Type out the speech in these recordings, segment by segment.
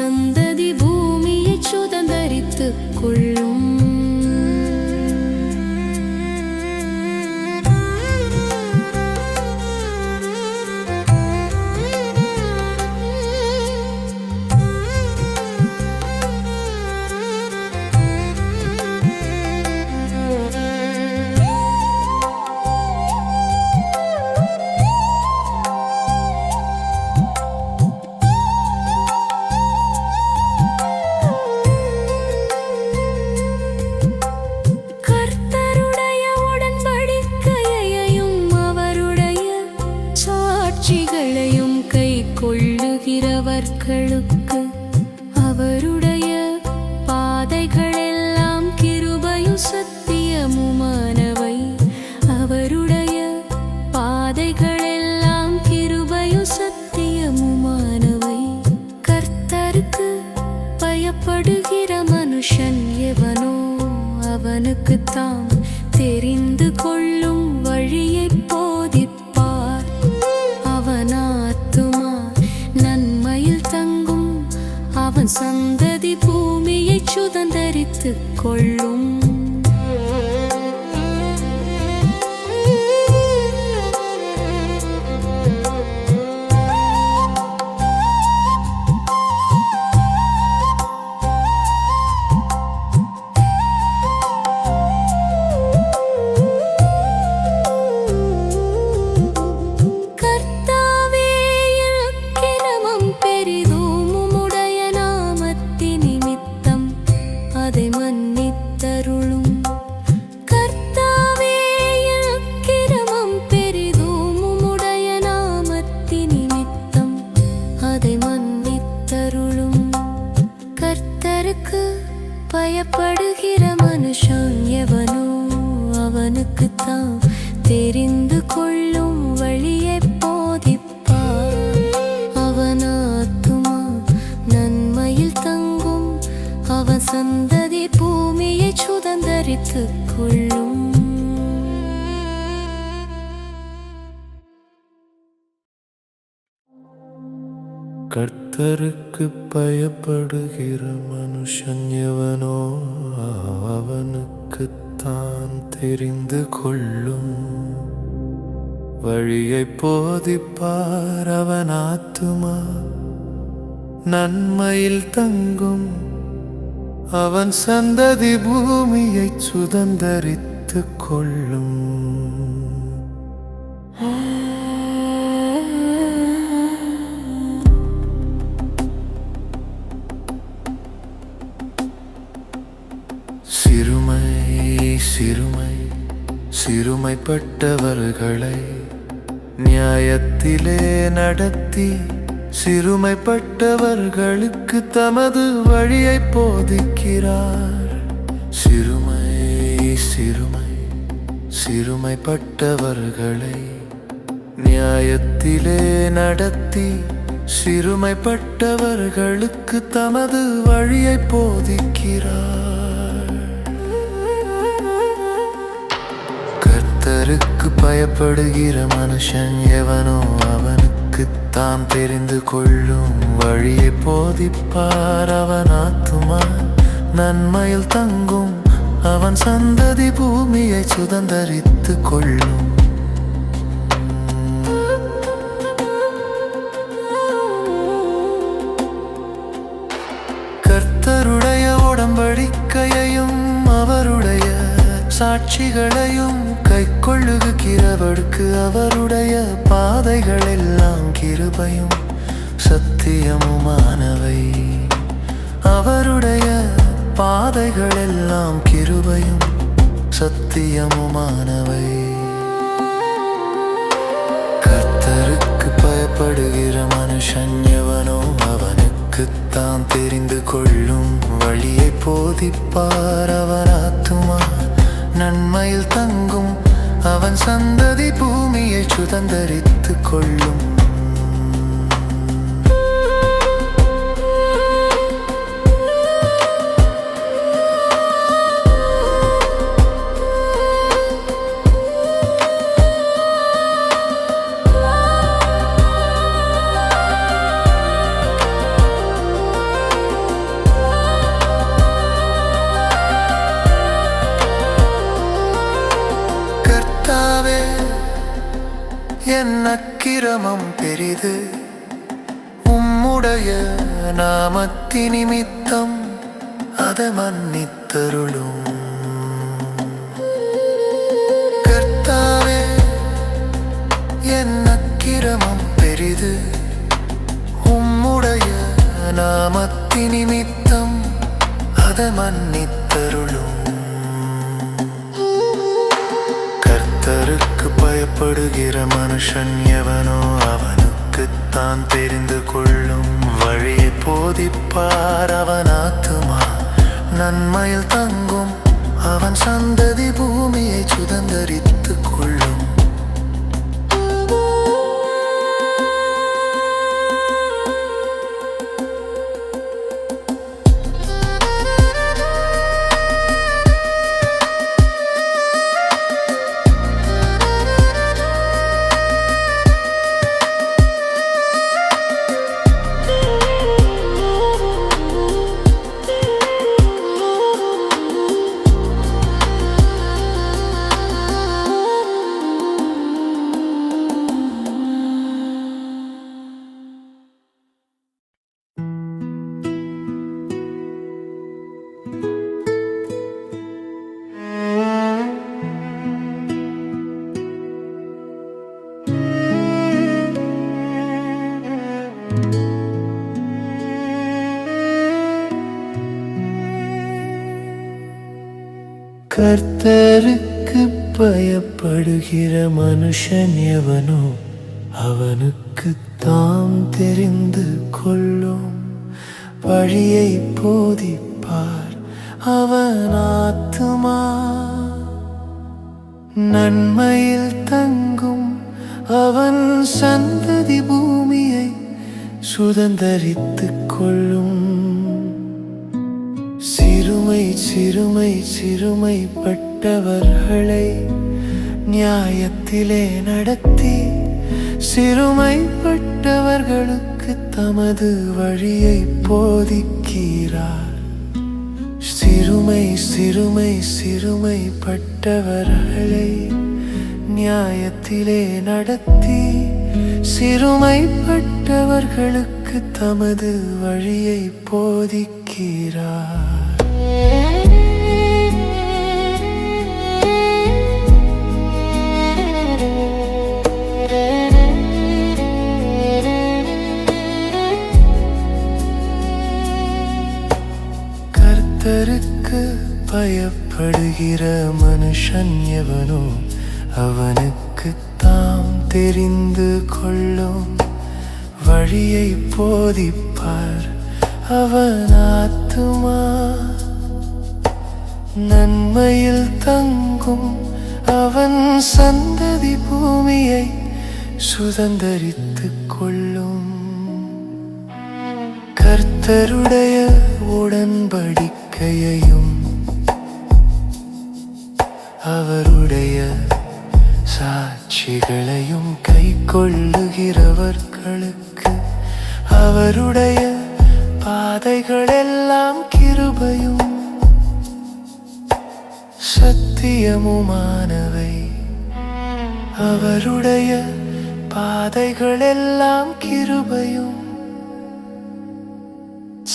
சந்ததி பூமியை சுதந்தரித்துக் கொள்ளும். கொள்ளுகிறவர்களுக்கு அவருடைய பாதைகளெல்லாம் கிருபையும் சத்தியமுமானவை. அவருடைய பாதைகளெல்லாம் கிருபையும் சத்தியமுமானவை. கர்த்தருக்கு பயப்படுகிற மனுஷன் எவனோ அவனுக்குத்தான் தெரிந்து கொள்ளும் வழியை போதிப்பார். அவன் ஆத்துமா நன்மையில் தங்கும், அவன் சந்ததி பூமியை சுதந்தரித்துக் கொள்ளும். அதை மன்னித்தருளும். கர்த்தாவே கிரமம் பெரிதும் உம்முடைய நாமத்தின் நிமித்தம் அதை மன்னித்தருளும். கர்த்தருக்கு பயப்படுகிற மனுஷன் எவனோ அவனுக்குத்தான் தெரிந்து கொள்ளும் வழியை போதிப்பார். அவன் ஆத்துமா நன்மையில் தங்கும், அவன் சந்ததி பூமியை சுதந்தரித்துக் கொள்ளும். கர்த்தருக்கு பயப்படுகிற மனுஷன் எவனோ அவனுக்குத்தான் தெரிந்து கொள்ளும் வழியை போதிப்பார். அவன் ஆத்துமா நன்மையில் தங்கும், அவன் சந்ததி பூமியை சுதந்தரித்துக் கொள்ளும். சிறுமை சிறுமை சிறுமைப்பட்டவர்களை நியாயத்திலே நடத்தி சிறுமைப்பட்டவர்களுக்கு தமது வழியை போதிக்கிறார். சிறுமை சிறுமை சிறுமைப்பட்டவர்களை நியாயத்திலே நடத்தி சிறுமைப்பட்டவர்களுக்கு தமது வழியை போதிக்கிறார். கர்த்தருக்கு பயப்படுகிற மனுஷன் எவனோ அவனுக்குத்தான் தெரிந்து கொள்ளும் வழியை போதிப்பார். அவன் ஆத்துமா நன்மையில் தங்கும், அவன் சந்ததி பூமியை சுதந்தரித்துக் கொள்ளும். கர்த்தருடைய உடன்படிக்கையையும் அவருடைய சாட்சிகளையும் கைக்கொள்ளுகிறவர்க்கு அவருடைய பாதைகள் எல்லாம் கிருபையும் சத்தியமுமானவை. அவருடைய பாதைகள் எல்லாம் கிருபையும் சத்தியமுமானவை. கர்த்தருக்கு பயப்படுகிற மனுஷன் எவனோ அவனுக்குத்தான் தெரிந்து கொள்ளும் வழியை போதிப்பார். அவன் ஆத்துமா நன்மையில் தங்கும், அவன் சந்ததி பூமியை சுதந்தரித்துக் கொள்ளும். பெரிது உம்முடைய நாமத்தினிமித்தம் அதை மன்னித்தருளும் கர்த்தாவே என் அக்கிரமம் பெரிது உம்முடைய நாமத்தினிமித்தம் அதை மன்னித்தருளும் கர்த்தருக்கு பயப்படுகிற மனுஷன் எவனோ அவனுக்குத்தான் தெரிந்து கொள்ளும் வழியை போதிப்பார் அவன் ஆத்துமா நன்மையில் தங்கும் அவன் சந்ததி பூமியை சுதந்தரித்துக் கொள்ளும் கர்த்தருக்கு பயப்படுகிற மனுஷன் எவனோ அவனுக்கு தாம் தெரிந்து கொள்ளும் வழியை போதிப்பார் அவன் ஆத்துமா நன்மையில் தங்கும் அவன் சந்ததி பூமியை சுதந்தரித்துக் கொள்ளும் சிறுமைப்பட்டவர்களை நியாயத்திலே நடத்தி சிறுமைப்பட்டவர்களுக்கு தமது வழியை போதிக்கிறார் சிறுமைப்பட்டவர்களை நியாயத்திலே நடத்தி சிறுமைப்பட்டவர்களுக்கு தமது வழியை போதிக்கிறார் கர்த்தருக்கு பயப்படுகிற மனுஷன் எவனோ அவனுக்கு தாம் தெரிந்து கொள்ளும் வழியை போதிப்பார் அவன் ஆத்துமா நன்மையில் தங்கும் அவன் சந்ததி பூமியை சுதந்தரித்துக் கொள்ளும் கர்த்தருடைய உடன்படிக்கையையும் அவருடைய சாட்சிகளையும் கைக்கொள்ளுகிறவர்களுக்கு அவருடைய பாதைகளெல்லாம் கிருபையும் சத்தியமுமானவை அவருடைய பாதைகளெல்லாம் கிருபையும்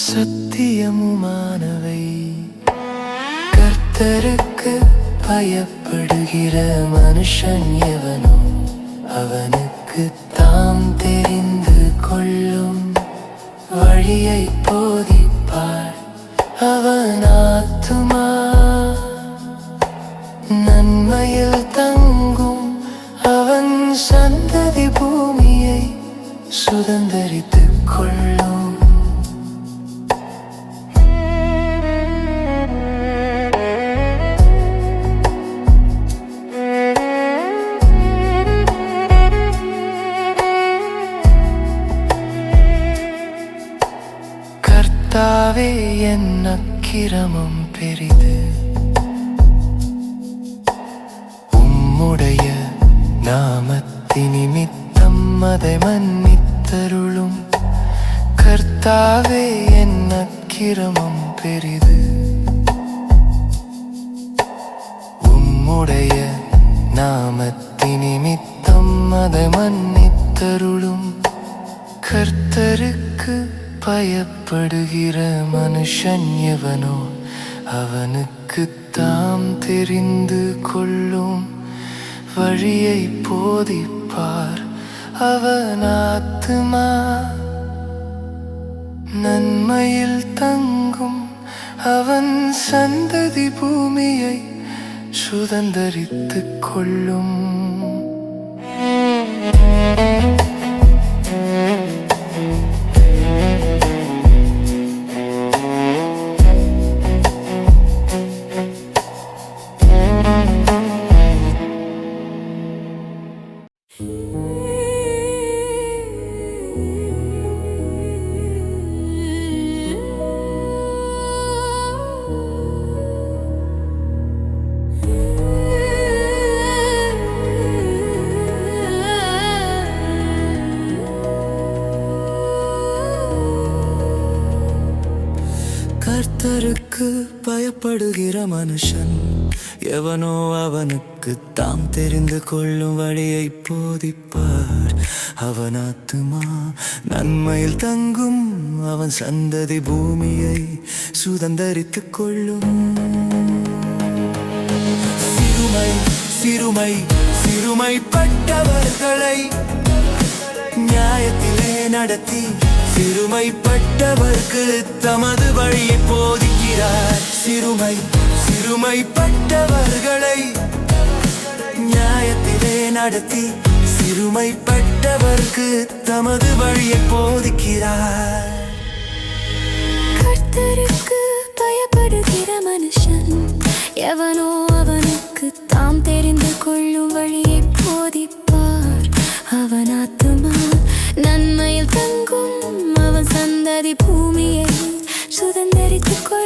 சத்தியமுமானவை கர்த்தருக்கு பயப்படுகிற மனுஷன் எவனோ அவனுக்கு தாம் தெரிந்து கொள்ளும் வழியை போதிப்பார் அவன் ஆத்துமா நன்மையில் தங்கும் அவன் சந்ததி பூமியை சுதந்தரித்துக் கொள்ளும் கர்த்தாவே என் அக்கிரமம் பெரிது உம்முடைய நாமத்தினிமித்தம் அதை மன்னித்தருளும் கர்த்தாவே என் அக்கிரமம் பெரிது உம்முடைய நாமத்தினிமித்தம் அதை மன்னித்தருளும் கர்த்தருக்கு பயப்படுகிற மனுஷன் எவனோ அவனுக்கு தாம் தெரிந்து கொள்ளும் வழியை போதிப்பார். அவன் ஆத்துமா நன்மையில் தங்கும், அவன் சந்ததி பூமியை சுதந்தரித்துக் கொள்ளும். கர்த்தருக்கு பயப்படுகிற மனுஷன் எவனோ அவனுக்கு தாம் தெரிந்து கொள்ளும் வழியை போதிப்பார். அவன் ஆத்துமா நன்மையில் தங்கும், அவன் சந்ததி பூமியை சுதந்தரித்துக் கொள்ளும். சிறுமை சிறுமை சிறுமைப்பட்டவர்களை நியாயத்திலே நடத்தி சிறுமைப்பட்டவர்க்கு தமது வழியை போதிக்கிறார். சிறுமை சிறுமைப்பட்டவர்களை நியாயத்திலே நடத்தி சிறுமைப்பட்டவர்க்கு தமது வழியை போதிக்கிறார். கர்த்தருக்கு பயப்படுகிற மனுஷன் எவனோ அவனுக்கு தாம் தெரிந்து கொள்ளும் வழியை போதிப்பார். அவன் ஆத்துமா நன்மையில் தங்கும், அவன் சந்ததி பூமியை சுதந்தரித்துக் கொள்ளும்.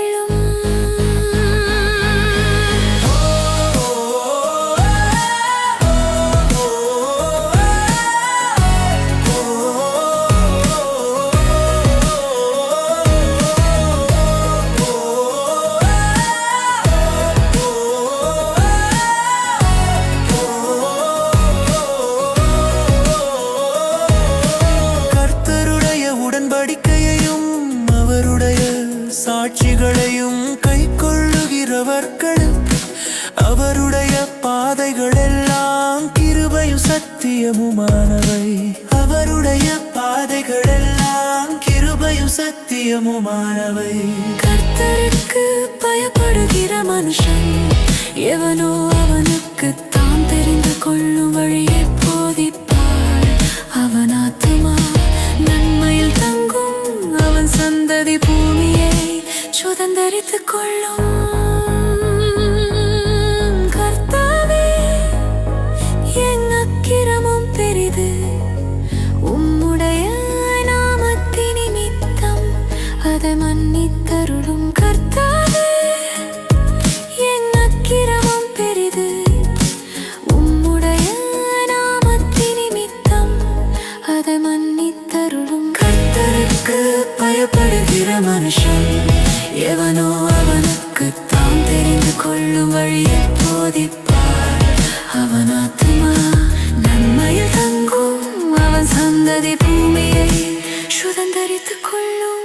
சாட்சிகளையும் கை கொள்ளுகிறவர்கள் அவருடைய பாதைகள் எல்லாம் கிருபையும் சத்தியமுமானவை. அவருடைய பாதைகள் எல்லாம் கிருபையும் சத்தியமுமானவை. கர்த்தருக்கு பயப்படுகிற மனுஷன் எவனோ அவனுக்கு தாம் தெரிந்து கொள்ளும் வழியை போதிப்பார். அவன் ஆத்துமா நன்மையில் தங்கும், அவன் சந்ததி பூமியை சுதந்தரித்துக் கொள்ளும். கர்த்தாவே, என் அக்கிரமம் பெரிது, உம்முடைய நாமத்தின் நிமித்தம் அதை மன்னித்தருளும். கர்த்தாவே, என் அக்கிரமம் பெரிது, உம்முடைய நாமத்தின் நிமித்தம் அதை மன்னித்தருளும். கர்த்தருக்கு பயப்படுகிற மனுஷன் எவனோ அவனுக்கு தாம் தெரிந்து கொள்ளும் வழியை போதிப்பார். அவன் ஆத்துமா நன்மையில் தங்கும், அவன் சந்ததி பூமியை சுதந்தரித்துக் கொள்ளும்.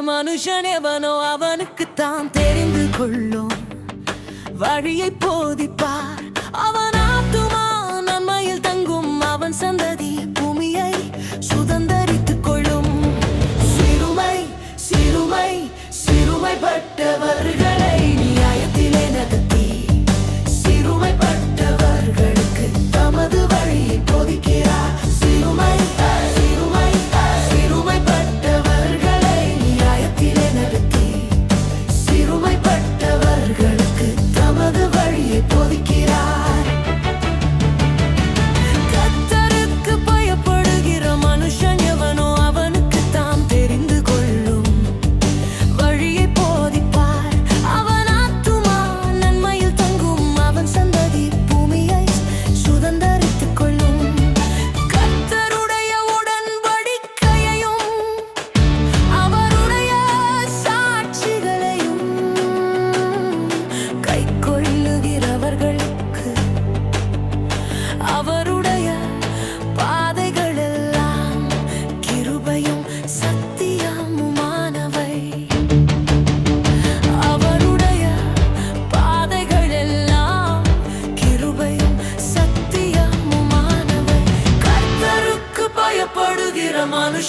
மனுஷன் எவனோ அவனுக்கு தாம் தெரிந்து கொள்ளும் வழியை போதிப்பார். அவன் ஆத்துமா நன்மையில் தங்கும், அவன் சந்ததி பூமியை சுதந்தரித்துக் கொள்ளும். சிறுமை சிறுமை சிறுமைப்பட்டவர்களை நியாயத்திலே நடத்தி சிறுமைப்பட்டவர்களுக்கு தமது வழியை போதிக்கிறார். சிறுமை சிறுமை சிறுமைப்பட்டவர்களை நியாயத்திலே நடத்தி சிறுமைப்பட்டவர்களுக்கு தமது வழியை போதிக்கிறார்.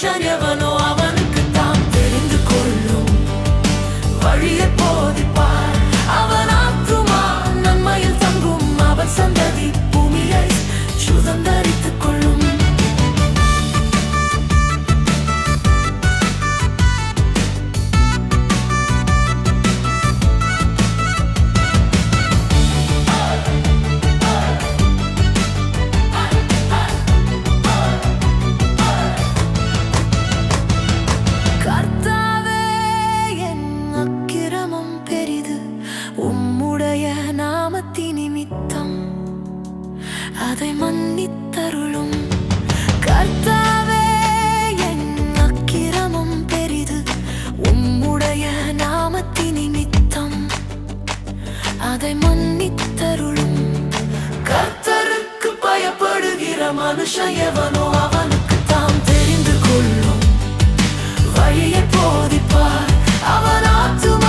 மனுஷன் எவனோ அவனுக்கு தான் தெரிந்து கொள்ளும் வழியை போதிப்பார். அவன் ஆத்துமா நன்மையில் தங்கும், அவன் சந்ததி பூமியை சுதந்தரித்துக் கொள்ளும். கர்த்தாவே, என் அக்கிரமம் பெரிது, உம்முடைய நாமத்தின் நிமித்தம் அதை மன்னித்தருளும். கர்த்தாவே, என் அக்கிரமம் பெரிது, உம்முடைய நாமத்தின் நிமித்தம் அதை மன்னித்தருளும். கர்த்தருக்கு பயப்படுகிற மனுஷன் எவனோ அவனுக்கு தாம் தெரிந்து கொள்ளும் வழியை போதிப்பார். அவன் ஆத்துமா